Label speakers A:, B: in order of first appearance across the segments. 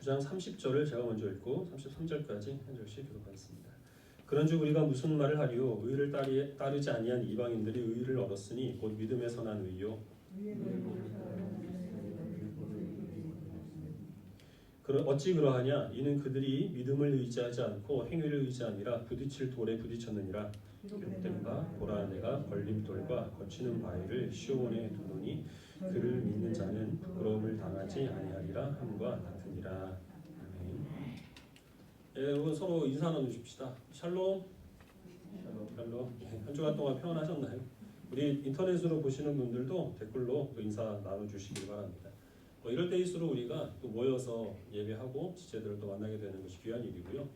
A: 9장 30절을 제가 먼저 읽고 33절까지 한 절씩 교독하겠습니다. 그런즉 우리가 무슨 말을 하리요? 의를 따르지 아니한 이방인들이 의를 얻었으니 곧 믿음에 선한 의요. 어찌 그러하냐? 이는 그들이 믿음을 의지하지 않고 행위를 의지하니라. 부딪힐 돌에 부딪혔느니라. 기록된바 보라 내가 걸림돌과 거치는 바위를 시온에 두노니 그를 믿는 자는 부끄러움을 당하지 아니하리라 함과 같으니라. 아멘. 여러분 서로 인사 나누십시다. 샬롬. 샬롬. 한 주간 동안 평안하셨나요? 우리 인터넷으로 보시는 분들도 댓글로 또 인사 나눠주시기 바랍니다. 이럴 때일수록 우리가 또 모여서 예배하고 지체들을 또 만나게 되는 것이 귀한 일이고요.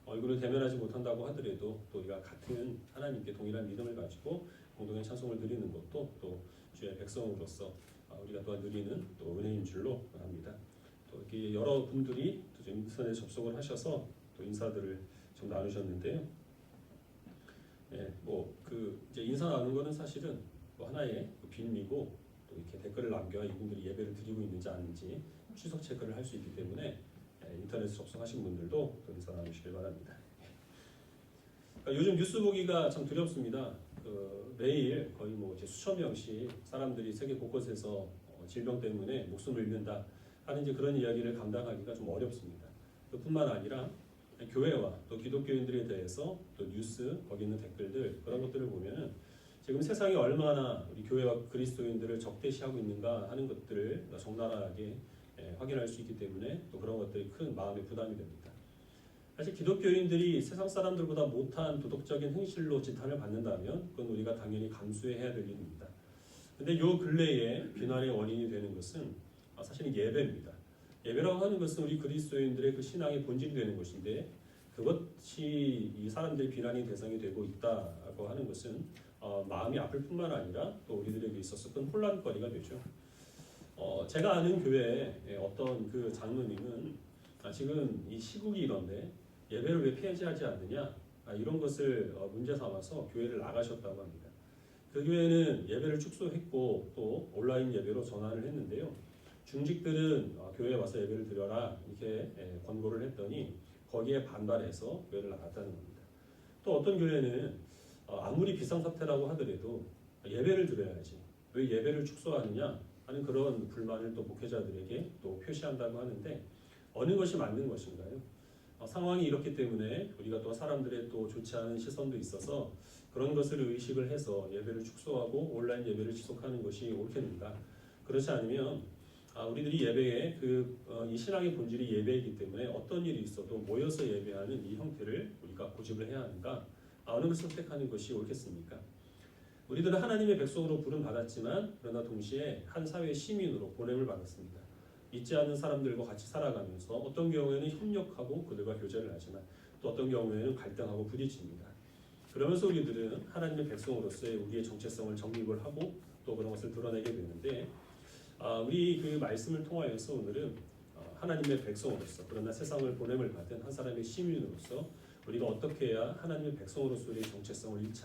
A: 얼굴을 대면하지 못한다고 하더라도 또 우리가 같은 하나님께 동일한 믿음을 가지고 공동의 찬송을 드리는 것도 또 주의 백성으로서 우리가 또한 누리는 또 은혜인 줄로 압니다. 또 이렇게 여러 분들이 또 인터넷 접속을 하셔서 또 인사들을 좀 나누셨는데요. 이제 인사 나누는 거는 사실은 뭐 하나의 빌미고 또 이렇게 댓글을 남겨 이분들이 예배를 드리고 있는지 아닌지 추석 체크를 할 수 있기 때문에 인터넷 접속하신 분들도 또 인사 나누시길 바랍니다. 요즘 뉴스 보기가 참 두렵습니다. 매일 거의 뭐 수천 명씩 사람들이 세계 곳곳에서 질병 때문에 목숨을 잃는다 하는 이제 그런 이야기를 감당하기가 좀 어렵습니다. 뿐만 아니라 교회와 또 기독교인들에 대해서 또 뉴스 거기 있는 댓글들 그런 것들을 보면은 지금 세상이 얼마나 우리 교회와 그리스도인들을 적대시하고 있는가 하는 것들을 적나라하게 확인할 수 있기 때문에 또 그런 것들이 큰 마음의 부담이 됩니다. 사실 기독교인들이 세상 사람들보다 못한 도덕적인 행실로 지탄을 받는다면 그건 우리가 당연히 감수해야 될 일입니다. 근데 요 근래에 비난의 원인이 되는 것은 사실은 예배입니다. 예배라고 하는 것은 우리 그리스도인들의 그 신앙의 본질이 되는 것인데 그것이 이 사람들의 비난의 대상이 되고 있다고 하는 것은 마음이 아플 뿐만 아니라 또 우리들에게 있어서 큰 혼란거리가 되죠. 제가 아는 교회의 어떤 그 장로님은 지금 이 시국이 이런데 예배를 왜 폐지하지 않느냐 이런 것을 문제 삼아서 교회를 나가셨다고 합니다. 그 교회는 예배를 축소했고 또 온라인 예배로 전환을 했는데요. 중직들은 교회에 와서 예배를 드려라 이렇게 권고를 했더니 거기에 반발해서 교회를 나갔다는 겁니다. 또 어떤 교회는 아무리 비상사태라고 하더라도 예배를 드려야지 왜 예배를 축소하느냐 하는 그런 불만을 또 목회자들에게 또 표시한다고 하는데 어느 것이 맞는 것인가요? 상황이 이렇기 때문에 우리가 또 사람들의 또 좋지 않은 시선도 있어서 그런 것을 의식을 해서 예배를 축소하고 온라인 예배를 지속하는 것이 옳겠는가? 그렇지 않으면 우리들이 예배에 이 신앙의 본질이 예배이기 때문에 어떤 일이 있어도 모여서 예배하는 이 형태를 우리가 고집을 해야 하는가? 어느 것을 선택하는 것이 옳겠습니까? 우리들은 하나님의 백성으로 부름 받았지만 그러나 동시에 한 사회의 시민으로 보냄을 받았습니다. 믿지 않는 사람들과 같이 살아가면서 어떤 경우에는 협력하고 그들과 교제를 하지만 또 어떤 경우에는 갈등하고 부딪힙니다. 그러면서 우리들은 하나님의 백성으로서의 우리의 정체성을 정립을 하고 또 그런 것을 드러내게 되는데 우리 그 말씀을 통하여서 오늘은 하나님의 백성으로서 그러나 세상을 보냄을 받은 한 사람의 시민으로서 우리가 어떻게 해야 하나님의 백성으로서의 정체성을 잃지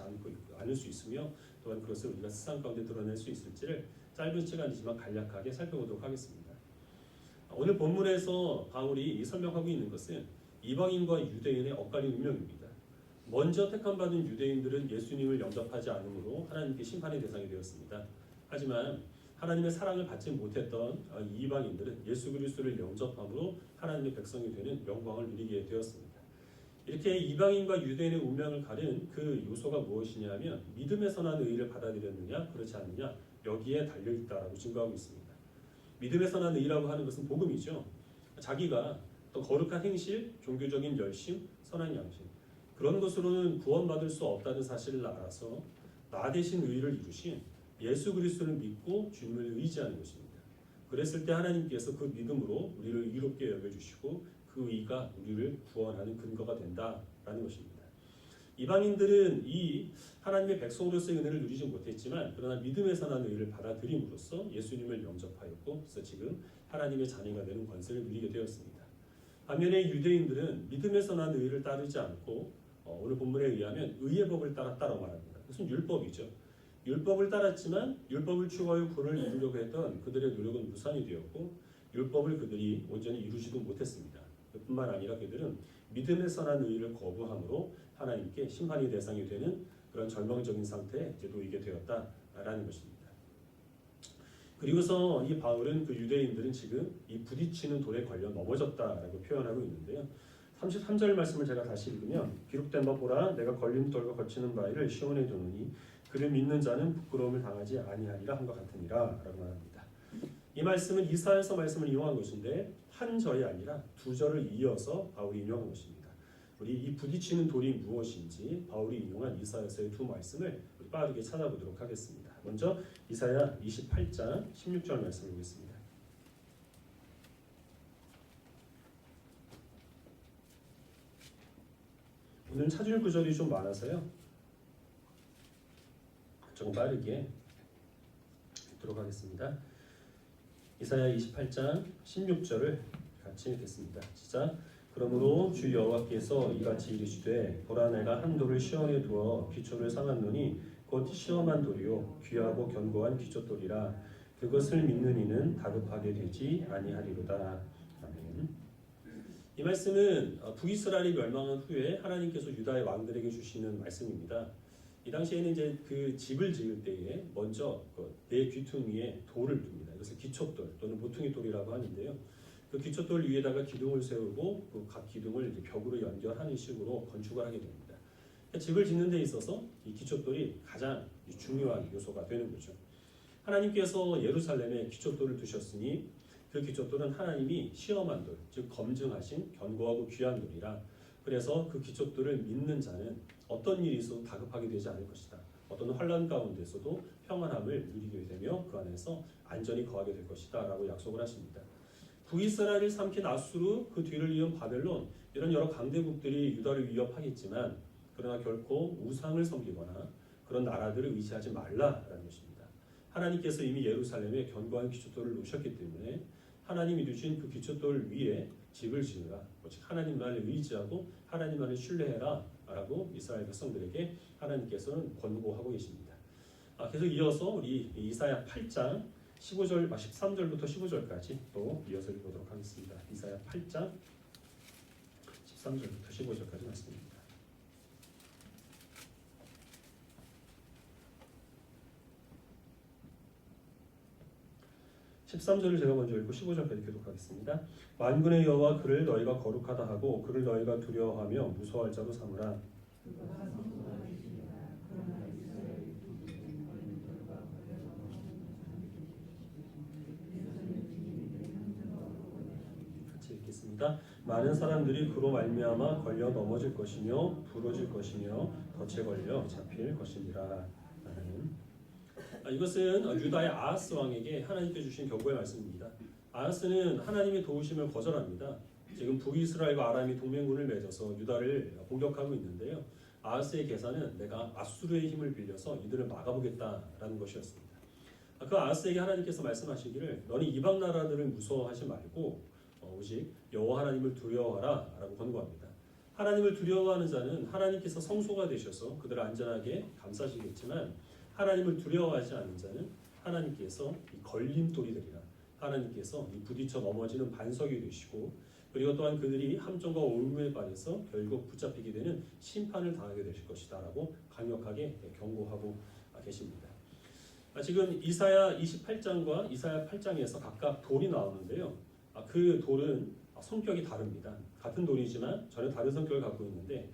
A: 않을 수 있으며 또한 그것을 우리가 세상 가운데 드러낼 수 있을지를 짧은 시간이지만 간략하게 살펴보도록 하겠습니다. 오늘 본문에서 바울이 설명하고 있는 것은 이방인과 유대인의 엇갈린 운명입니다. 먼저 택함받은 유대인들은 예수님을 영접하지 않으므로 하나님께 심판의 대상이 되었습니다. 하지만 하나님의 사랑을 받지 못했던 이방인들은 예수 그리스도를 영접함으로 하나님의 백성이 되는 영광을 누리게 되었습니다. 이렇게 이방인과 유대인의 운명을 가른 그 요소가 무엇이냐면 믿음에 선한 의를 받아들였느냐 그렇지 않느냐 여기에 달려있다라고 증거하고 있습니다. 믿음에 선한 의라고 하는 것은 복음이죠. 자기가 또 거룩한 행실, 종교적인 열심, 선한 양심 그런 것으로는 구원받을 수 없다는 사실을 알아서 나 대신 의를 이루신 예수 그리스도를 믿고 주님을 의지하는 것입니다. 그랬을 때 하나님께서 그 믿음으로 우리를 의롭게 여겨주시고 그 의가 우리를 구원하는 근거가 된다라는 것입니다. 이방인들은 이 하나님의 백성으로서의 은혜를 누리지 못했지만 그러나 믿음에 선한 의를 받아들임으로써 예수님을 영접하였고 그래서 지금 하나님의 자녀가 되는 권세를 누리게 되었습니다. 반면에 유대인들은 믿음에 선한 의를 따르지 않고 오늘 본문에 의하면 의의 법을 따랐다고 말합니다. 그것은 율법이죠. 율법을 따랐지만 율법을 추구하여 구원을 이루려고 했던 그들의 노력은 무산이 되었고 율법을 그들이 온전히 이루지도 못했습니다. 뿐만 아니라 그들은 믿음에서 난 의를 거부함으로 하나님께 심판의 대상이 되는 그런 절망적인 상태에 이제 놓이게 되었다라는 것입니다. 그리고서 이 바울은 그 유대인들은 지금 이 부딪히는 돌에 걸려 넘어졌다라고 표현하고 있는데요. 33절 말씀을 제가 다시 읽으면 기록된 바 보라 내가 걸림돌과 거치는 바위를 시온에 두노니 그를 믿는 자는 부끄러움을 당하지 아니하리라 한 것 같으니라 라고 말합니다. 이 말씀은 이사야서 말씀을 인용한 것인데 한 절이 아니라 두 절을 이어서 바울이 인용한 것입니다. 우리 이 부딪히는 돌이 무엇인지 바울이 인용한 이사야서의 두 말씀을 우리 빠르게 찾아보도록 하겠습니다. 먼저 이사야 28장 16절 말씀을 보겠습니다. 오늘 찾을 구절이 좀 많아서요. 조금 빠르게 읽도록 하겠습니다. 이사야 28장 16절을 같이 읽겠습니다. 시작. 그러므로 주 여호와께서 이같이 이르시되 보라 내가 한 돌을 시온에 두어 기초를 삼았노니 곧 시험한 돌이요 귀하고 견고한 기초돌이라 그것을 믿는 이는 다급하게 되지 아니하리로다. 아멘. 이 말씀은 북이스라엘이 멸망한 후에 하나님께서 유다의 왕들에게 주시는 말씀입니다. 이 당시에는 이제 그 집을 지을 때에 먼저 내 귀퉁이에 돌을 둡니다. 이것을 기초돌 또는 모퉁이 돌이라고 하는데요. 그 기초돌 위에다가 기둥을 세우고 그 각 기둥을 이제 벽으로 연결하는 식으로 건축을 하게 됩니다. 집을 짓는 데 있어서 이 기초돌이 가장 중요한 요소가 되는 거죠. 하나님께서 예루살렘에 기초돌을 두셨으니 그 기초돌은 하나님이 시험한 돌, 즉 검증하신 견고하고 귀한 돌이라 그래서 그 기초돌을 믿는 자는 어떤 일이 있어도 다급하게 되지 않을 것이다. 어떤 환난 가운데서도 평안함을 누리게 되며 그 안에서 안전히 거하게 될 것이다 라고 약속을 하십니다. 북이스라엘을 삼킨 아수르, 그 뒤를 이은 바벨론 이런 여러 강대국들이 유다를 위협하겠지만 그러나 결코 우상을 섬기거나 그런 나라들을 의지하지 말라라는 것입니다. 하나님께서 이미 예루살렘에 견고한 기초돌을 놓으셨기 때문에 하나님이 두신 그 기초돌 위에 집을 지으라. 즉 하나님만을 의지하고 하나님만을 신뢰해라 라고 이스라엘 백성들에게 하나님께서는 권고하고 계십니다. 계속 이어서 우리 이사야 8장 13절부터 15절까지 또 이어서 읽도록 하겠습니다. 이사야 8장 13절부터 15절까지 말씀입니다. 13절을 제가 먼저 읽고 15절까지 교독하겠습니다. 만군의 여호와 그를 너희가 거룩하다 하고 그를 너희가 두려워하며 무서워할 자로 삼으라. 같이 읽겠습니다. 많은 사람들이 그로 말미암아 걸려 넘어질 것이며 부러질 것이며 덫에 걸려 잡힐 것이니라. 이것은 유다의 아하스 왕에게 하나님께 주신 경고의 말씀입니다. 아하스는 하나님의 도우심을 거절합니다. 지금 북이스라엘과 아람이 동맹군을 맺어서 유다를 공격하고 있는데요. 아하스의 계산은 내가 아수르의 힘을 빌려서 이들을 막아보겠다라는 것이었습니다. 그 아하스에게 하나님께서 말씀하시기를 너는 이방 나라들을 무서워하지 말고 오직 여호와 하나님을 두려워하라 라고 권고합니다. 하나님을 두려워하는 자는 하나님께서 성소가 되셔서 그들을 안전하게 감싸시겠지만 하나님을 두려워하지 않는 자는 하나님께서 이 걸림돌이 되리라. 하나님께서 이 부딪혀 넘어지는 반석이 되시고 그리고 또한 그들이 함정과 올무에 빠져서 결국 붙잡히게 되는 심판을 당하게 되실 것이다 라고 강력하게 경고하고 계십니다. 지금 이사야 28장과 이사야 8장에서 각각 돌이 나오는데요. 그 돌은 성격이 다릅니다. 같은 돌이지만 전혀 다른 성격을 갖고 있는데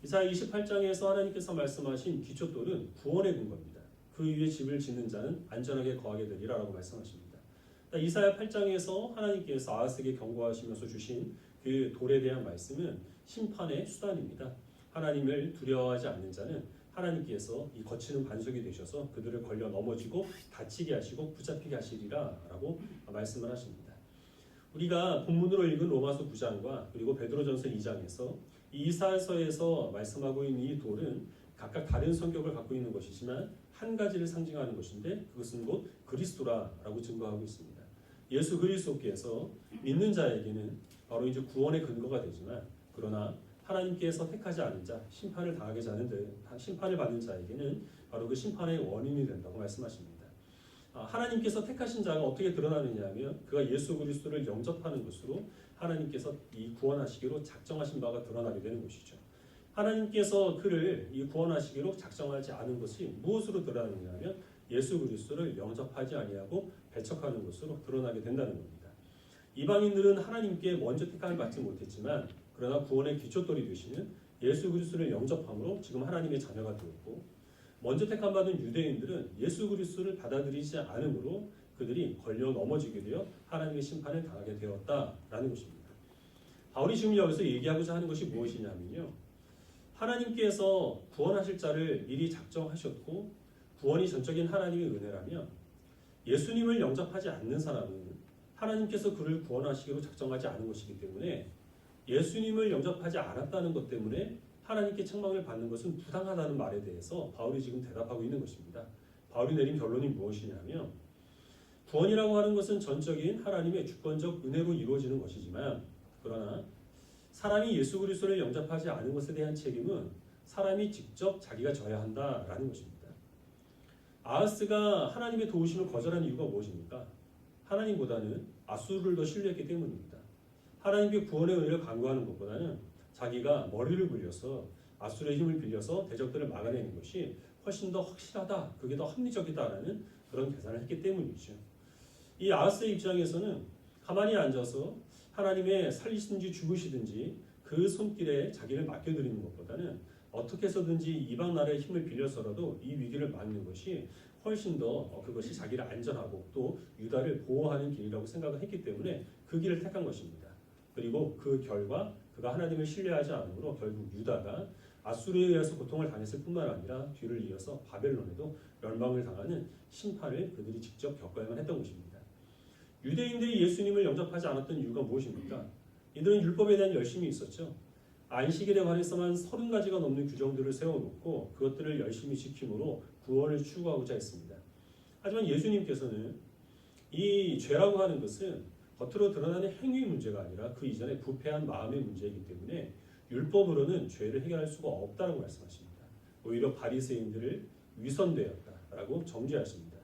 A: 이사야 28장에서 하나님께서 말씀하신 기초돌은 구원의 근거입니다. 그 위에 집을 짓는 자는 안전하게 거하게 되리라 라고 말씀하십니다. 이사야 8장에서 하나님께서 아하스에게 경고하시면서 주신 그 돌에 대한 말씀은 심판의 수단입니다. 하나님을 두려워하지 않는 자는 하나님께서 이 거치는 반석이 되셔서 그들을 걸려 넘어지고 다치게 하시고 붙잡히게 하시리라 라고 말씀을 하십니다. 우리가 본문으로 읽은 로마서 9장과 그리고 베드로전서 2장에서 이 이사야서에서 말씀하고 있는 이 돌은 각각 다른 성격을 갖고 있는 것이지만 한 가지를 상징하는 것인데 그것은 곧 그리스도라고 증거하고 있습니다. 예수 그리스도께서 믿는 자에게는 바로 이제 구원의 근거가 되지만 그러나 하나님께서 택하지 않은 자, 심판을 당하게 하는 심판을 받는 자에게는 바로 그 심판의 원인이 된다고 말씀하십니다. 하나님께서 택하신 자가 어떻게 드러나느냐 하면 그가 예수 그리스도를 영접하는 것으로 하나님께서 이 구원하시기로 작정하신 바가 드러나게 되는 것이죠. 하나님께서 그를 이 구원하시기로 작정하지 않은 것이 무엇으로 드러나느냐 하면 예수 그리스도를 영접하지 아니하고 배척하는 것으로 드러나게 된다는 겁니다. 이방인들은 하나님께 먼저 택함을 받지 못했지만 그러나 구원의 기초돌이 되시는 예수 그리스도를 영접함으로 지금 하나님의 자녀가 되었고, 먼저 택함받은 유대인들은 예수 그리스도를 받아들이지 않으므로 그들이 걸려 넘어지게 되어 하나님의 심판을 당하게 되었다라는 것입니다. 바울이 지금 여기서 얘기하고자 하는 것이 무엇이냐면요, 하나님께서 구원하실 자를 미리 작정하셨고 구원이 전적인 하나님의 은혜라면 예수님을 영접하지 않는 사람은 하나님께서 그를 구원하시기로 작정하지 않은 것이기 때문에 예수님을 영접하지 않았다는 것 때문에 하나님께 책망을 받는 것은 부당하다는 말에 대해서 바울이 지금 대답하고 있는 것입니다. 바울이 내린 결론이 무엇이냐면 구원이라고 하는 것은 전적인 하나님의 주권적 은혜로 이루어지는 것이지만 그러나 사람이 예수 그리스도를 영접하지 않은 것에 대한 책임은 사람이 직접 자기가 져야 한다라는 것입니다. 아하스가 하나님의 도우심을 거절한 이유가 무엇입니까? 하나님보다는 아수르를 더 신뢰했기 때문입니다. 하나님께 구원의 은혜를 간구하는 것보다는 자기가 머리를 굴려서 아수르의 힘을 빌려서 대적들을 막아내는 것이 훨씬 더 확실하다, 그게 더 합리적이다라는 그런 계산을 했기 때문이죠. 이 아하스의 입장에서는 가만히 앉아서 하나님의 살리시든지 죽으시든지 그 손길에 자기를 맡겨드리는 것보다는 어떻게 해서든지 이방 나라의 힘을 빌려서라도 이 위기를 막는 것이 훨씬 더 그것이 자기를 안전하고 또 유다를 보호하는 길이라고 생각을 했기 때문에 그 길을 택한 것입니다. 그리고 그 결과 그가 하나님을 신뢰하지 않으므로 결국 유다가 아수르에 의해서 고통을 당했을 뿐만 아니라 뒤를 이어서 바벨론에도 멸망을 당하는 심판을 그들이 직접 겪어야만 했던 것입니다. 유대인들이 예수님을 영접하지 않았던 이유가 무엇입니까? 이들은 율법에 대한 열심이 있었죠. 안식일에 관해서만 30가지가 넘는 규정들을 세워놓고 그것들을 열심히 지킴으로 구원을 추구하고자 했습니다. 하지만 예수님께서는 이 죄라고 하는 것은 겉으로 드러나는 행위의 문제가 아니라 그 이전에 부패한 마음의 문제이기 때문에 율법으로는 죄를 해결할 수가 없다고 말씀하십니다. 오히려 바리새인들을 위선되었다라고 정죄하십니다.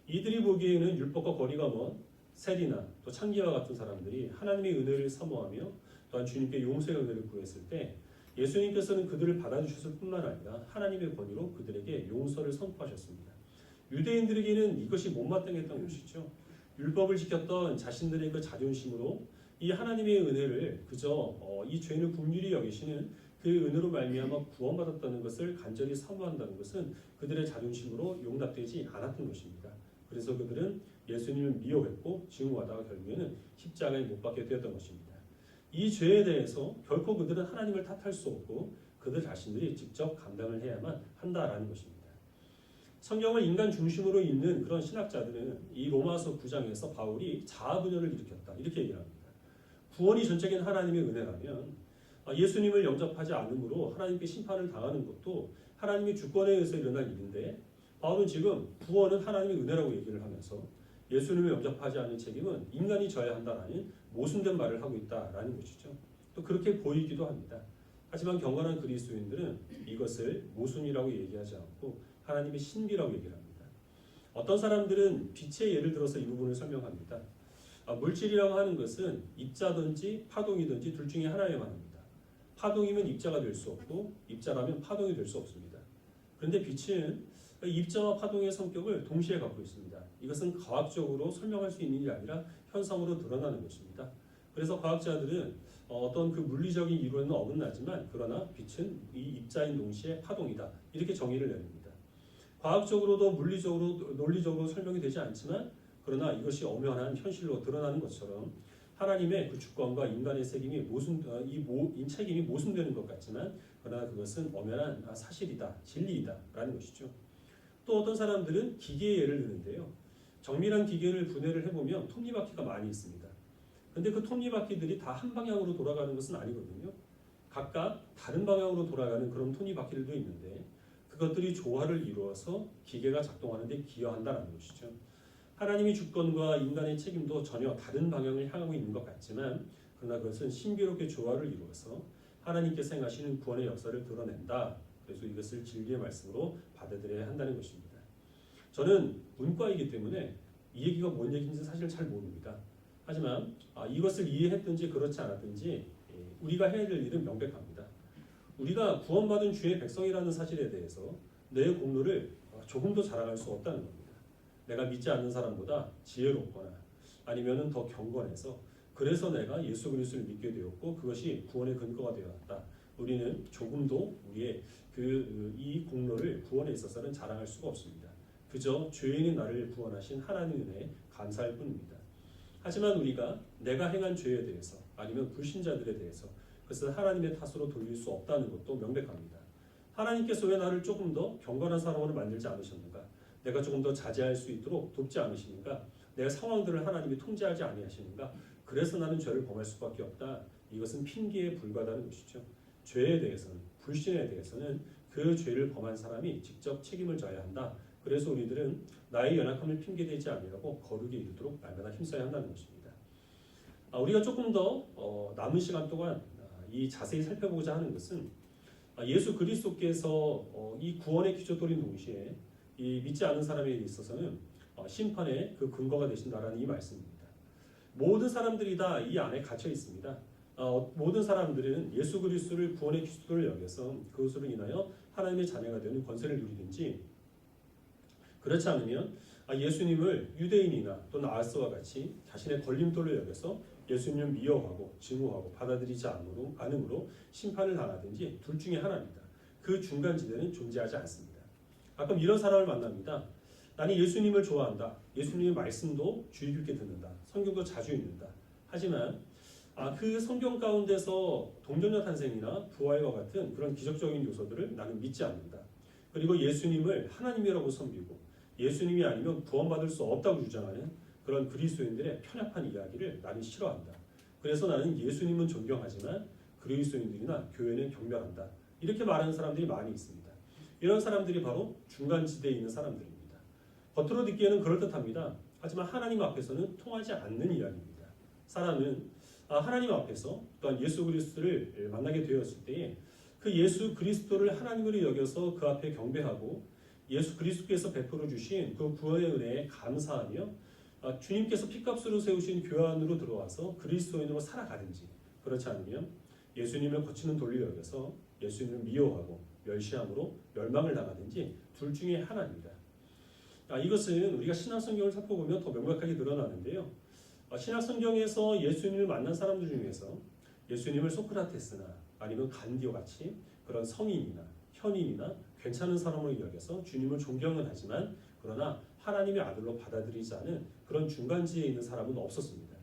A: 이들이 보기에는 율법과 거리가 먼 세리나 또 창기와 같은 사람들이 하나님의 은혜를 사모하며 또한 주님께 용서의 은혜를 구했을 때 예수님께서는 그들을 받아주셨을 뿐만 아니라 하나님의 권위로 그들에게 용서를 선포하셨습니다. 유대인들에게는 이것이 못마땅했던 것이죠. 율법을 지켰던 자신들의 그 자존심으로 이 하나님의 은혜를 그저 이 죄인을 긍휼히 여기시는 그 은혜로 말미암아 구원받았다는 것을 간절히 사모한다는 것은 그들의 자존심으로 용납되지 않았던 것입니다. 그래서 그들은 예수님을 미워했고 증오하다가 결국에는 십자가에 못 박게 되었던 것입니다. 이 죄에 대해서 결코 그들은 하나님을 탓할 수 없고 그들 자신들이 직접 감당을 해야만 한다라는 것입니다. 성경을 인간 중심으로 읽는 그런 신학자들은 이 로마서 9장에서 바울이 자아분열을 일으켰다 이렇게 얘기를 합니다. 구원이 전적인 하나님의 은혜라면 예수님을 영접하지 않으므로 하나님께 심판을 당하는 것도 하나님의 주권에 의해서 일어날 일인데 바울은 지금 구원은 하나님의 은혜라고 얘기를 하면서 예수님을 영접하지 않은 책임은 인간이 져야 한다라는 모순된 말을 하고 있다라는 것이죠. 또 그렇게 보이기도 합니다. 하지만 경건한 그리스도인들은 이것을 모순이라고 얘기하지 않고 하나님의 신비라고 얘기를 합니다. 어떤 사람들은 빛의 예를 들어서 이 부분을 설명합니다. 물질이라고 하는 것은 입자든지 파동이든지 둘 중에 하나에만 합니다. 파동이면 입자가 될 수 없고 입자라면 파동이 될 수 없습니다. 그런데 빛은 입자와 파동의 성격을 동시에 갖고 있습니다. 이것은 과학적으로 설명할 수 있는 일이 아니라 현상으로 드러나는 것입니다. 그래서 과학자들은 어떤 그 물리적인 이론은 어긋나지만 그러나 빛은 이 입자인 동시에 파동이다 이렇게 정의를 내립니다. 과학적으로도 물리적으로 논리적으로 설명이 되지 않지만 그러나 이것이 엄연한 현실로 드러나는 것처럼 하나님의 그 주권과 인간의 책임이 책임이 모순되는 것 같지만 그러나 그것은 엄연한 사실이다, 진리이다라는 것이죠. 또 어떤 사람들은 기계의 예를 드는데요. 정밀한 기계를 분해를 해보면 톱니바퀴가 많이 있습니다. 그런데 그 톱니바퀴들이 다 한 방향으로 돌아가는 것은 아니거든요. 각각 다른 방향으로 돌아가는 그런 톱니바퀴들도 있는데 그것들이 조화를 이루어서 기계가 작동하는 데 기여한다는 것이죠. 하나님의 주권과 인간의 책임도 전혀 다른 방향을 향하고 있는 것 같지만 그러나 그것은 신비롭게 조화를 이루어서 하나님께서 행하시는 구원의 역사를 드러낸다. 그래서 이것을 진리의 말씀으로 받아들여야 한다는 것입니다. 저는 문과이기 때문에 이 얘기가 뭔 얘기인지 사실 잘 모릅니다. 하지만 이것을 이해했든지 그렇지 않았든지 우리가 해야 될 일은 명백합니다. 우리가 구원받은 주의 백성이라는 사실에 대해서 내 공로를 조금도 자랑할 수 없다는 겁니다. 내가 믿지 않는 사람보다 지혜롭거나 아니면은 더 경건해서 그래서 내가 예수 그리스도를 믿게 되었고 그것이 구원의 근거가 되었다. 우리는 조금도 우리의 이 공로를 구원에 있어서는 자랑할 수가 없습니다. 그저 죄인인 나를 구원하신 하나님의 은혜에 감사할 뿐입니다. 하지만 우리가 내가 행한 죄에 대해서 아니면 불신자들에 대해서 그것을 하나님의 탓으로 돌릴 수 없다는 것도 명백합니다. 하나님께서 왜 나를 조금 더 경건한 사람으로 만들지 않으셨는가? 내가 조금 더 자제할 수 있도록 돕지 않으시는가? 내가 상황들을 하나님이 통제하지 아니하시는가? 그래서 나는 죄를 범할 수밖에 없다. 이것은 핑계에 불과하다는 것이죠. 죄에 대해서는, 불신에 대해서는 그 죄를 범한 사람이 직접 책임을 져야 한다. 그래서 우리들은 나의 연약함을 핑계대지 아니하고 거룩에 이르도록 날마다 힘써야 한다는 것입니다. 우리가 조금 더 남은 시간 동안 이 자세히 살펴보고자 하는 것은 예수 그리스도께서 이 구원의 기초돌인 동시에 이 믿지 않은 사람에 있어서는 심판의 그 근거가 되신다라는 이 말씀입니다. 모든 사람들이 다 이 안에 갇혀 있습니다. 모든 사람들은 예수 그리스도를 구원의 기초돌을 여겨서 그것으로 인하여 하나님의 자녀가 되는 권세를 누리든지 그렇지 않으면 예수님을 유대인이나 또는 아스와 같이 자신의 걸림돌을 여겨서 예수님을 미워하고 증오하고 받아들이지 않음으로 심판을 당하든지 둘 중에 하나입니다. 그 중간지대는 존재하지 않습니다. 가끔 이런 사람을 만납니다. 나는 예수님을 좋아한다. 예수님의 말씀도 주의 깊게 듣는다. 성경도 자주 읽는다. 하지만 그 성경 가운데서 동정녀 탄생이나 부활과 같은 그런 기적적인 요소들을 나는 믿지 않는다. 그리고 예수님을 하나님이라고 섬기고 예수님이 아니면 구원받을 수 없다고 주장하는 그런 그리스도인들의 편협한 이야기를 나는 싫어한다. 그래서 나는 예수님은 존경하지만 그리스도인들이나 교회는 경멸한다. 이렇게 말하는 사람들이 많이 있습니다. 이런 사람들이 바로 중간지대에 있는 사람들입니다. 겉으로 듣기에는 그럴듯합니다. 하지만 하나님 앞에서는 통하지 않는 이야기입니다. 사람은 하나님 앞에서 또한 예수 그리스도를 만나게 되었을 때에 그 예수 그리스도를 하나님으로 여겨서 그 앞에 경배하고 예수 그리스도께서 베풀어 주신 그 구원의 은혜에 감사하며 주님께서 피값으로 세우신 교회 안으로 들어와서 그리스도인으로 살아가든지 그렇지 않으면 예수님을 거치는 돌로 여겨서 예수님을 미워하고 멸시함으로 멸망을 당하든지 둘 중에 하나입니다. 이것은 우리가 신약성경을 살펴보면 더 명확하게 드러나는데요. 신약성경에서 예수님을 만난 사람들 중에서 예수님을 소크라테스나 아니면 간디오 같이 그런 성인이나 현인이나 괜찮은 사람으로 여겨서 주님을 존경은 하지만 그러나 하나님의 아들로 받아들이지 않은 그런 중간지에 있는 사람은 없었습니다.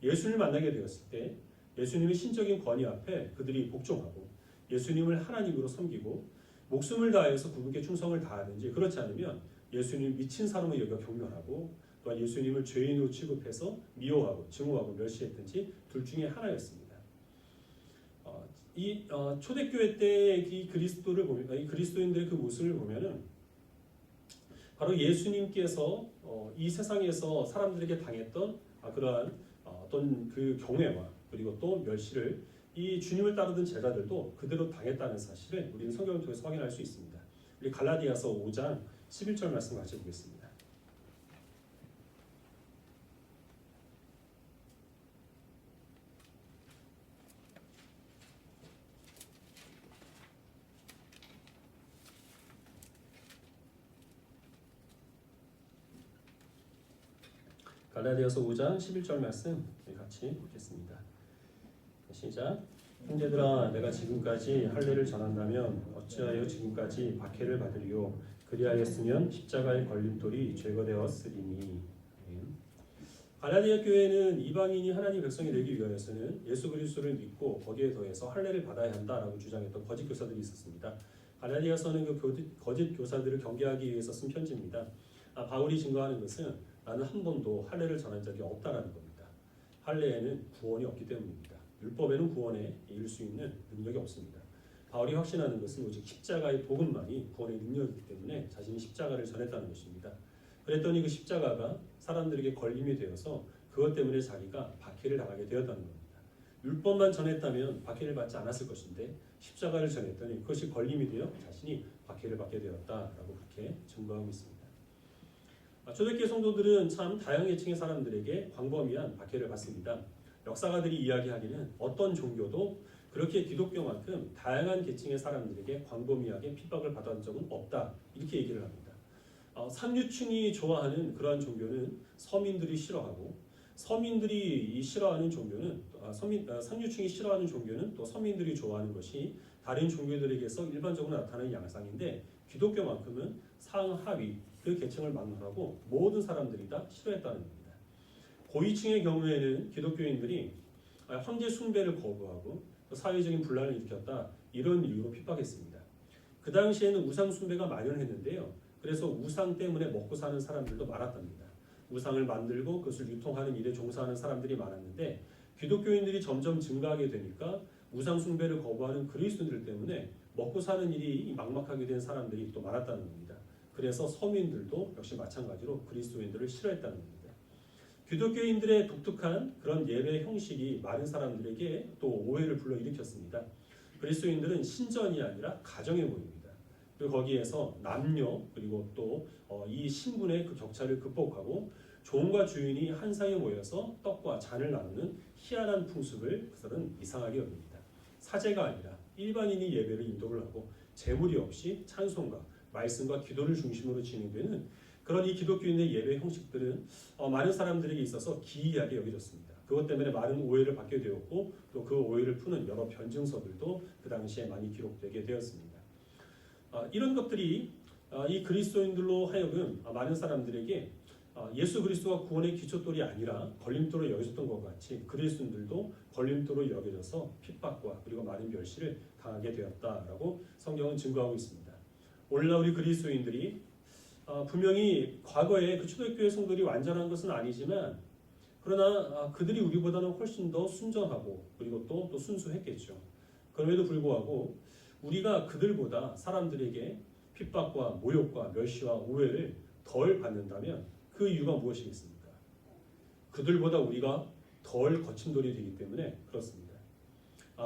A: 예수님을 만나게 되었을 때 예수님의 신적인 권위 앞에 그들이 복종하고 예수님을 하나님으로 섬기고 목숨을 다해서 그분께 충성을 다하든지 그렇지 않으면 예수님을 미친 사람을 여겨 경멸하고 또한 예수님을 죄인으로 취급해서 미워하고 증오하고 멸시했든지 둘 중에 하나였습니다. 초대교회 때 이 그리스도를 보면 이 그리스도인들의 그 모습을 보면은 바로 예수님께서 이 세상에서 사람들에게 당했던 그러한 어떤 그 경외와 그리고 또 멸시를 이 주님을 따르던 제자들도 그대로 당했다는 사실을 우리는 성경을 통해서 확인할 수 있습니다. 우리 갈라디아서 5장 11절 말씀 같이 보겠습니다. 갈라디아서 5장 11절 말씀 같이 보겠습니다. 시작. 형제들아 내가 지금까지 할례를 전한다면 어찌하여 지금까지 박해를 받으리요. 그리하였으면 십자가의 걸림돌이 제거되었으리니. 갈라디아 교회는 이방인이 하나님 백성이 되기 위하여서는 예수 그리스도를 믿고 거기에 더해서 할례를 받아야 한다라고 주장했던 거짓 교사들이 있었습니다. 갈라디아서는 그 거짓 교사들을 경계하기 위해서 쓴 편지입니다. 바울이 증거하는 것은 나는 한 번도 할례를 전한 적이 없다라는 겁니다. 할례에는 구원이 없기 때문입니다. 율법에는 구원에 이를 수 있는 능력이 없습니다. 바울이 확신하는 것은 오직 십자가의 복음만이 구원의 능력이기 때문에 자신이 십자가를 전했다는 것입니다. 그랬더니 그 십자가가 사람들에게 걸림이 되어서 그것 때문에 자기가 박해를 당하게 되었다는 겁니다. 율법만 전했다면 박해를 받지 않았을 것인데 십자가를 전했더니 그것이 걸림이 되어 자신이 박해를 받게 되었다라고 그렇게 증거하고 있습니다. 초대교회 성도들은 참 다양한 계층의 사람들에게 광범위한 박해를 받습니다. 역사가들이 이야기하기는 어떤 종교도 그렇게 기독교만큼 다양한 계층의 사람들에게 광범위하게 핍박을 받은 적은 없다, 이렇게 얘기를 합니다. 상류층이 좋아하는 그러한 종교는 서민들이 싫어하고, 서민들이 싫어하는 종교는 상류층이 싫어하는 종교는 또 서민들이 좋아하는 것이 다른 종교들에게서 일반적으로 나타나는 양상인데, 기독교만큼은 상하위 그 계층을 막론하고 모든 사람들이 다 싫어했다는 겁니다. 고위층의 경우에는 기독교인들이 황제 숭배를 거부하고 사회적인 분란을 일으켰다, 이런 이유로 핍박했습니다. 그 당시에는 우상 숭배가 만연했는데요. 그래서 우상 때문에 먹고 사는 사람들도 많았답니다. 우상을 만들고 그것을 유통하는 일에 종사하는 사람들이 많았는데, 기독교인들이 점점 증가하게 되니까 우상 숭배를 거부하는 그리스도인들 때문에 먹고 사는 일이 막막하게 된 사람들이 또 많았다는 겁니다. 그래서 서민들도 역시 마찬가지로 그리스도인들을 싫어했다는 겁니다. 기독교인들의 독특한 그런 예배 형식이 많은 사람들에게 또 오해를 불러일으켰습니다. 그리스도인들은 신전이 아니라 가정의 모임입니다. 그리고 거기에서 남녀 그리고 또 이 신분의 그 격차를 극복하고 종과 주인이 한 상에 모여서 떡과 잔을 나누는 희한한 풍습을 그들은 이상하게 여깁니다. 사제가 아니라 일반인이 예배를 인도를 하고 제물이 없이 찬송과 말씀과 기도를 중심으로 진행되는 그런 이 기독교인의 예배 형식들은 많은 사람들에게 있어서 기이하게 여겨졌습니다. 그것 때문에 많은 오해를 받게 되었고, 또 그 오해를 푸는 여러 변증서들도 그 당시에 많이 기록되게 되었습니다. 이런 것들이 이 그리스도인들로 하여금 많은 사람들에게 예수 그리스도가 구원의 기초돌이 아니라 걸림돌로 여겨졌던 것 같이 그리스도인들도 걸림돌로 여겨져서 핍박과 그리고 많은 멸시를 당하게 되었다라고 성경은 증거하고 있습니다. 오늘날 우리 그리스도인들이 분명히 과거에 그 초대교회 성도들이 완전한 것은 아니지만, 그러나 그들이 우리보다는 훨씬 더 순전하고 그리고 또 순수했겠죠. 그럼에도 불구하고 우리가 그들보다 사람들에게 핍박과 모욕과 멸시와 오해를 덜 받는다면 그 이유가 무엇이겠습니까? 그들보다 우리가 덜 거친 돌이 되기 때문에 그렇습니다.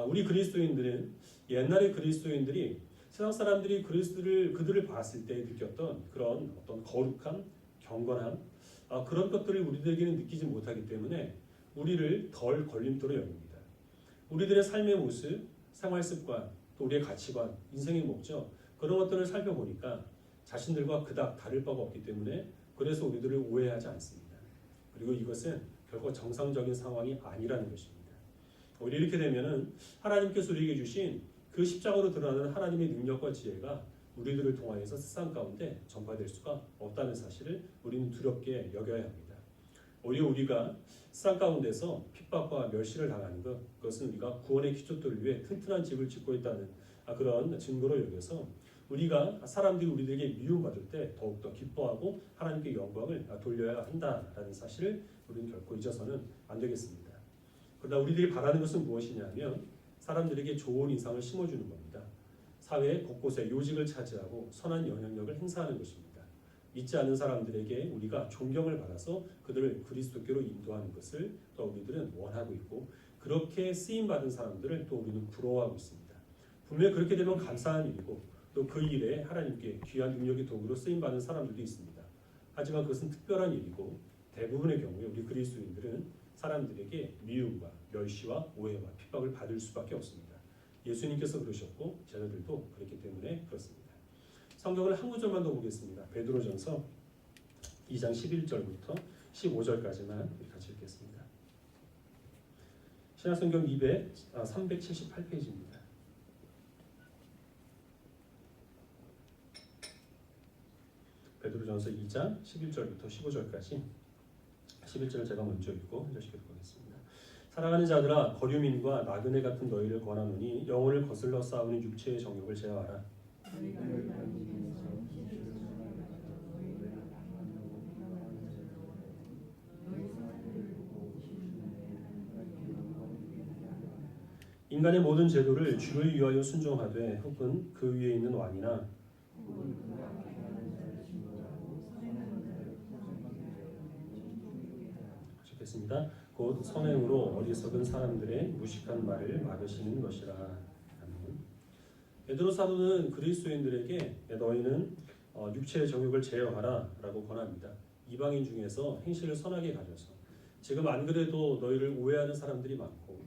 A: 우리 그리스도인들은 옛날의 그리스도인들이 세상 사람들이 그들을 봤을 때 느꼈던 그런 어떤 거룩함, 경건함, 그런 것들을 우리들에게는 느끼지 못하기 때문에 우리를 덜 걸림돌로 여깁니다. 우리들의 삶의 모습, 생활 습관, 또 우리의 가치관, 인생의 목적, 그런 것들을 살펴보니까 자신들과 그닥 다를 바가 없기 때문에 그래서 우리들을 오해하지 않습니다. 그리고 이것은 결코 정상적인 상황이 아니라는 것입니다. 오히려 이렇게 되면은 하나님께서 우리에게 주신 그 십자가로 드러나는 하나님의 능력과 지혜가 우리들을 통하여서 세상 가운데 전파될 수가 없다는 사실을 우리는 두렵게 여겨야 합니다. 오히려 우리가 세상 가운데서 핍박과 멸시를 당하는 것, 그것은 우리가 구원의 기초들을 위해 튼튼한 집을 짓고 있다는 그런 증거로 여겨서 우리가 사람들이 우리들에게 미움받을 때 더욱더 기뻐하고 하나님께 영광을 돌려야 한다라는 사실을 우리는 결코 잊어서는 안 되겠습니다. 그러나 우리들이 바라는 것은 무엇이냐면 사람들에게 좋은 인상을 심어주는 겁니다. 사회 곳곳에 요직을 차지하고 선한 영향력을 행사하는 것입니다. 믿지 않는 사람들에게 우리가 존경을 받아서 그들을 그리스도께로 인도하는 것을 또 우리들은 원하고 있고, 그렇게 쓰임받은 사람들을 또 우리는 부러워하고 있습니다. 분명히 그렇게 되면 감사한 일이고 또 그 일에 하나님께 귀한 능력의 도구로 쓰임받는 사람들도 있습니다. 하지만 그것은 특별한 일이고 대부분의 경우에 우리 그리스도인들은 사람들에게 미움과 멸시와 오해와 핍박을 받을 수밖에 없습니다. 예수님께서 그러셨고 제자들도 그렇기 때문에 그렇습니다. 성경을 한 구절만 더 보겠습니다. 베드로전서 2장 11절부터 15절까지만 같이 읽겠습니다. 신약성경 378페이지입니다. 베드로전서 2장 11절부터 15절까지 11절을 제가 먼저 읽고 읽어보겠습니다. 사랑하는 자들아, 거류민과 나그네 같은 너희를 권하노니 영혼을 거슬러 싸우는 육체의 정욕을 제어하라. 인간의 모든 제도를 주를 위하여 순종하되 혹은 그 위에 있는 왕이나 하셨겠습니다. 곧 선행으로 어리석은 사람들의 무식한 말을 막으시는 것이라. 베드로 사도는 그리스도인들에게 너희는 육체의 정욕을 제어하라 라고 권합니다. 이방인 중에서 행실을 선하게 가져서 지금 안 그래도 너희를 오해하는 사람들이 많고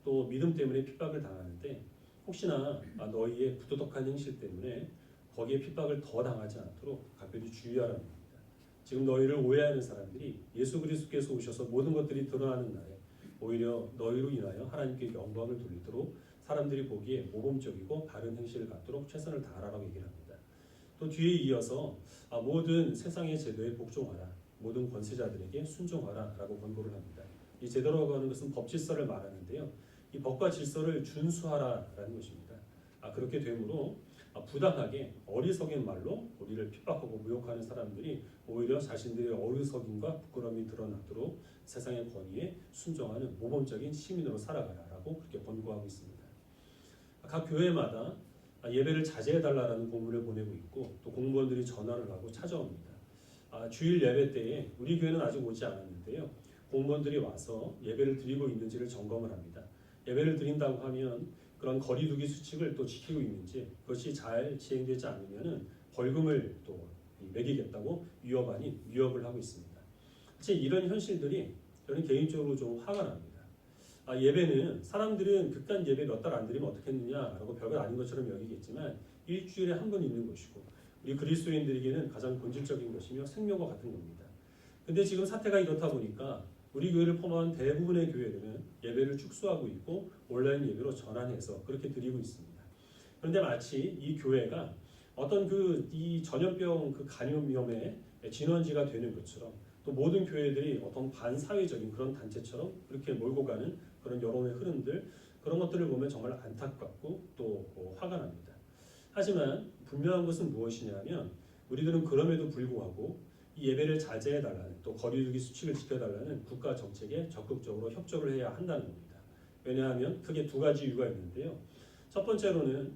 A: 또 믿음 때문에 핍박을 당하는데 혹시나 너희의 부도덕한 행실 때문에 거기에 핍박을 더 당하지 않도록 각별히 주의하라는 겁니다. 지금 너희를 오해하는 사람들이 예수 그리스도께서 오셔서 모든 것들이 드러나는 날에 오히려 너희로 인하여 하나님께 영광을 돌리도록 사람들이 보기에 모범적이고 바른 행실을 갖도록 최선을 다하라고 얘기를 합니다. 또 뒤에 이어서 모든 세상의 제도에 복종하라, 모든 권세자들에게 순종하라 라고 권고를 합니다. 이 제도라고 하는 것은 법 질서를 말하는데요, 이 법과 질서를 준수하라라는 것입니다. 그렇게 되므로 부당하게 어리석인 말로 우리를 핍박하고 모욕하는 사람들이 오히려 자신들의 어리석임과 부끄러움이 드러나도록 세상의 권위에 순종하는 모범적인 시민으로 살아가라라고 그렇게 권고하고 있습니다. 각 교회마다 예배를 자제해달라는 공문을 보내고 있고 또 공무원들이 전화를 하고 찾아옵니다. 주일 예배 때에 우리 교회는 아직 오지 않았는데요, 공무원들이 와서 예배를 드리고 있는지를 점검을 합니다. 예배를 드린다고 하면 그런 거리두기 수칙을 또 지키고 있는지, 그것이 잘 시행되지 않으면 벌금을 또 매기겠다고 위협 아닌 위협을 하고 있습니다. 사실 이런 현실들이 저는 개인적으로 좀 화가 납니다. 예배는 사람들은 극단 예배 몇 달 안 드리면 어떻겠느냐라고 별거 아닌 것처럼 여기겠지만 일주일에 한 번 있는 것이고 우리 그리스도인들에게는 가장 본질적인 것이며 생명과 같은 겁니다. 근데 지금 사태가 이렇다 보니까 우리 교회를 포함한 대부분의 교회들은 예배를 축소하고 있고 온라인 예배로 전환해서 그렇게 드리고 있습니다. 그런데 마치 이 교회가 어떤 이 전염병 감염염의 진원지가 되는 것처럼 또 모든 교회들이 어떤 반사회적인 그런 단체처럼 그렇게 몰고 가는 그런 여론의 흐름들, 그런 것들을 보면 정말 안타깝고 또 화가 납니다. 하지만 분명한 것은 무엇이냐면 우리들은 그럼에도 불구하고 이 예배를 자제해달라는 또 거리두기 수칙을 지켜달라는 국가 정책에 적극적으로 협조를 해야 한다는 겁니다. 왜냐하면 크게 두 가지 이유가 있는데요. 첫 번째로는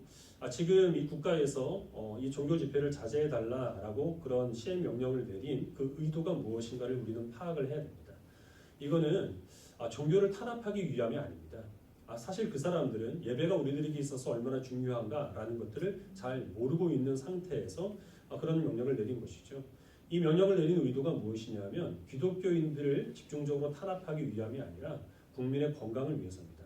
A: 지금 이 국가에서 이 종교 집회를 자제해달라라고 그런 시행 명령을 내린 그 의도가 무엇인가를 우리는 파악을 해야 됩니다. 이거는 종교를 탄압하기 위함이 아닙니다. 사실 그 사람들은 예배가 우리들에게 있어서 얼마나 중요한가라는 것들을 잘 모르고 있는 상태에서 그런 명령을 내린 것이죠. 이 명령을 내린 의도가 무엇이냐면 기독교인들을 집중적으로 탄압하기 위함이 아니라 국민의 건강을 위해서입니다.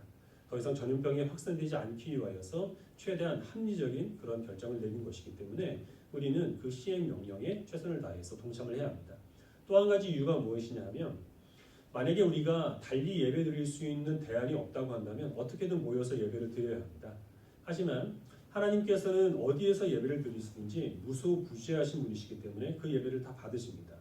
A: 더 이상 전염병이 확산되지 않기 위하여서 최대한 합리적인 그런 결정을 내린 것이기 때문에 우리는 그 시행 명령에 최선을 다해서 동참을 해야 합니다. 또 한 가지 이유가 무엇이냐면 만약에 우리가 달리 예배 드릴 수 있는 대안이 없다고 한다면 어떻게든 모여서 예배를 드려야 합니다. 하지만 하나님께서는 어디에서 예배를 드리시든지 무소부재하신 분이시기 때문에 그 예배를 다 받으십니다.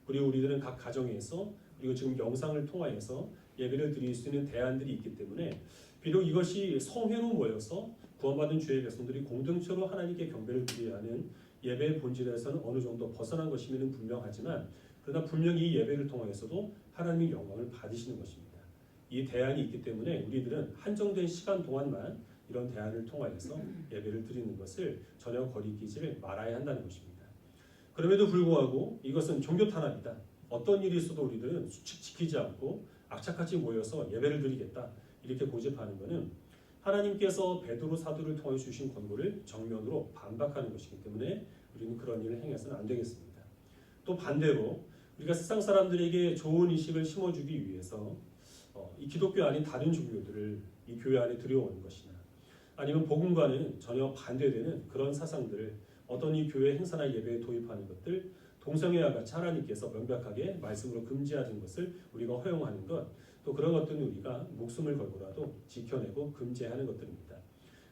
A: 그리고 우리들은 각 가정에서 그리고 지금 영상을 통하여서 예배를 드릴 수 있는 대안들이 있기 때문에 비록 이것이 성회로 모여서 구원받은 주의 백성들이 공동체로 하나님께 경배를 드려야 하는 예배의 본질에서는 어느 정도 벗어난 것이면 분명하지만 그러나 분명히 이 예배를 통하여서도 하나님의 영광을 받으시는 것입니다. 이 대안이 있기 때문에 우리들은 한정된 시간 동안만 이런 대안을 통하여서 예배를 드리는 것을 전혀 거리끼지를 말아야 한다는 것입니다. 그럼에도 불구하고 이것은 종교 탄압이다. 어떤 일이 있어도 우리들은 수칙 지키지 않고 악착같이 모여서 예배를 드리겠다. 이렇게 고집하는 것은 하나님께서 베드로 사도를 통해 주신 권고를 정면으로 반박하는 것이기 때문에 우리는 그런 일을 행해서는 안 되겠습니다. 또 반대로 우리가 세상 사람들에게 좋은 인식을 심어주기 위해서 이 기독교 아닌 다른 종교들을 이 교회 안에 들여오는 것이나 아니면 복음과는 전혀 반대되는 그런 사상들을 어떤 이 교회 행사나 예배에 도입하는 것들, 동성애와 같이 하나님께서 명백하게 말씀으로 금지하신 것을 우리가 허용하는 것, 또 그런 것들은 우리가 목숨을 걸고라도 지켜내고 금지하는 것들입니다.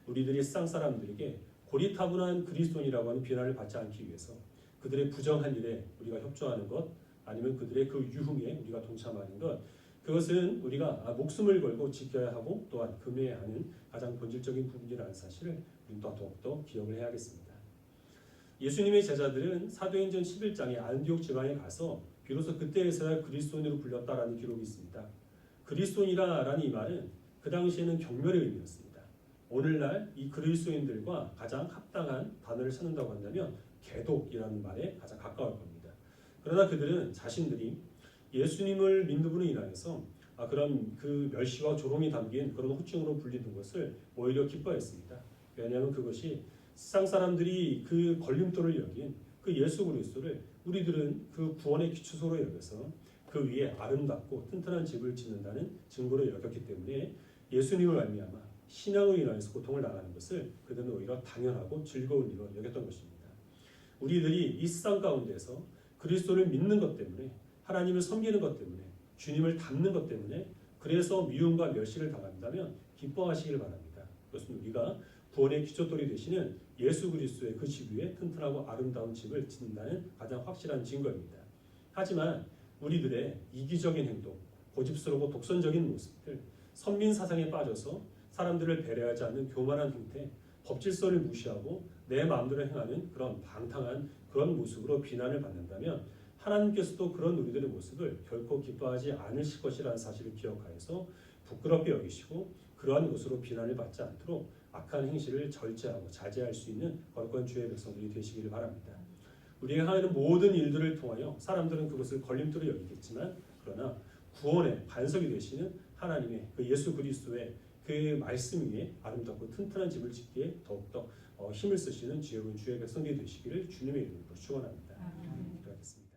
A: 우리들이 세상 사람들에게 고리타분한 그리스도인이라고 하는 비난을 받지 않기 위해서 그들의 부정한 일에 우리가 협조하는 것, 아니면 그들의 그 유흥에 우리가 동참하는 것, 그것은 우리가 목숨을 걸고 지켜야 하고 또한 금해야 하는 가장 본질적인 부분이라는 사실을 우리는 더욱더 기억을 해야겠습니다. 예수님의 제자들은 사도행전 11장에 안디옥 지방에 가서 비로소 그때에서야 그리스도인으로 불렸다라는 기록이 있습니다. 그리스도인이라는 이 말은 그 당시에는 경멸의 의미였습니다. 오늘날 이 그리스도인들과 가장 합당한 단어를 찾는다고 한다면 개독이라는 말에 가장 가까울 겁니다. 그러나 그들은 자신들이 예수님을 믿는 분으로 인하여서 그런 그 멸시와 조롱이 담긴 그런 호칭으로 불리는 것을 오히려 기뻐했습니다. 왜냐하면 그것이 세상 사람들이 그 걸림돌을 여긴 그 예수 그리스도를 우리들은 그 구원의 기초소로 여겨서 그 위에 아름답고 튼튼한 집을 짓는다는 증거로 여겼기 때문에 예수님을 말미암아 신앙을 인하여서 고통을 당하는 것을 그들은 오히려 당연하고 즐거운 일로 여겼던 것입니다. 우리들이 이 세상 가운데서 그리스도를 믿는 것 때문에 하나님을 섬기는 것 때문에 주님을 닮는 것 때문에 그래서 미움과 멸시를 당한다면 기뻐하시길 바랍니다. 그것은 우리가 구원의 기초돌이 되시는 예수 그리스도의 그 집 위에 튼튼하고 아름다운 집을 짓는다는 가장 확실한 증거입니다. 하지만 우리들의 이기적인 행동, 고집스럽고 독선적인 모습들, 선민 사상에 빠져서 사람들을 배려하지 않는 교만한 행태, 법질서를 무시하고 내 마음대로 행하는 그런 방탕한 그런 모습으로 비난을 받는다면 하나님께서도 그런 우리들의 모습을 결코 기뻐하지 않으실 것이라는 사실을 기억하여서 부끄럽게 여기시고 그러한 것으로 비난을 받지 않도록 악한 행실을 절제하고 자제할 수 있는 거룩한 주의 백성들이 되시기를 바랍니다. 우리가 하는 모든 일들을 통하여 사람들은 그것을 걸림돌로 여기겠지만 그러나 구원의 반석이 되시는 하나님의 그 예수 그리스도의 그 말씀 위에 아름답고 튼튼한 집을 짓기에 더욱더 힘을 쓰시는 지혜로운 주의 백성들이 되시기를 주님의 이름으로 축원합니다. 기도하겠습니다.